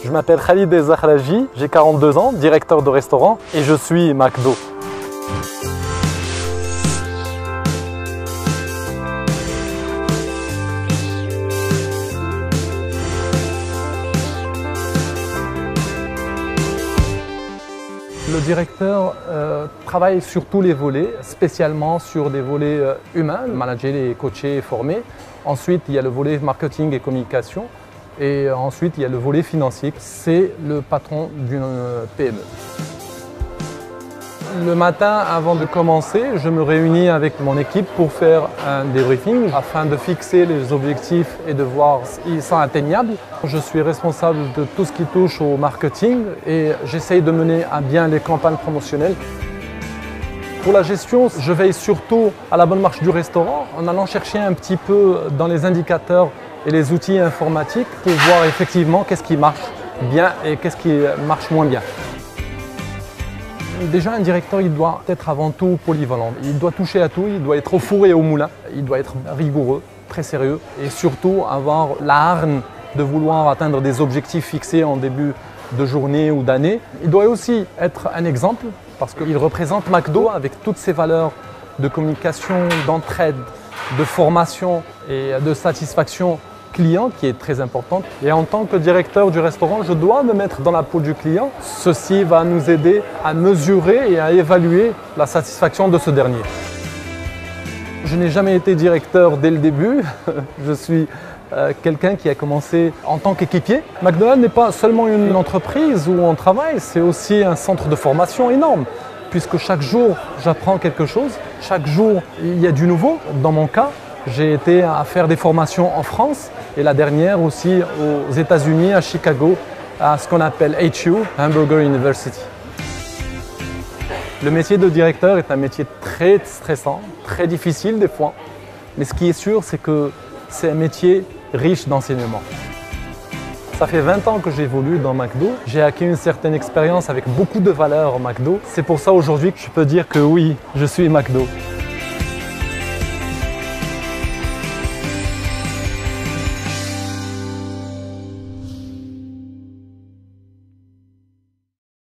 Je m'appelle Khalid Ezahraji, j'ai 42 ans, directeur de restaurant et je suis McDo. Le directeur travaille sur tous les volets, spécialement sur des volets humains, manager et coacher et former. Ensuite, il y a le volet marketing et communication. Et ensuite, il y a le volet financier. C'est le patron d'une PME. Le matin, avant de commencer, je me réunis avec mon équipe pour faire un débriefing afin de fixer les objectifs et de voir s'ils sont atteignables. Je suis responsable de tout ce qui touche au marketing et j'essaye de mener à bien les campagnes promotionnelles. Pour la gestion, je veille surtout à la bonne marche du restaurant en allant chercher un petit peu dans les indicateurs et les outils informatiques pour voir effectivement qu'est-ce qui marche bien et qu'est-ce qui marche moins bien. Déjà, un directeur, il doit être avant tout polyvalent. Il doit toucher à tout, il doit être au four et au moulin. Il doit être rigoureux, très sérieux et surtout avoir la hargne de vouloir atteindre des objectifs fixés en début de journée ou d'année. Il doit aussi être un exemple parce qu'il représente McDo avec toutes ses valeurs de communication, d'entraide, de formation et de satisfaction client qui est très importante. Et en tant que directeur du restaurant, je dois me mettre dans la peau du client. Ceci va nous aider à mesurer et à évaluer la satisfaction de ce dernier. Je n'ai jamais été directeur dès le début. Je suis quelqu'un qui a commencé en tant qu'équipier. McDonald's n'est pas seulement une entreprise où on travaille, c'est aussi un centre de formation énorme. Puisque chaque jour, j'apprends quelque chose. Chaque jour, il y a du nouveau. Dans mon cas, j'ai été à faire des formations en France et la dernière aussi aux États-Unis, à Chicago, à ce qu'on appelle HU, Hamburger University. Le métier de directeur est un métier très stressant, très difficile des fois, mais ce qui est sûr, c'est que c'est un métier riche d'enseignement. Ça fait 20 ans que j'évolue dans McDo. J'ai acquis une certaine expérience avec beaucoup de valeurs au McDo. C'est pour ça aujourd'hui que je peux dire que oui, je suis McDo.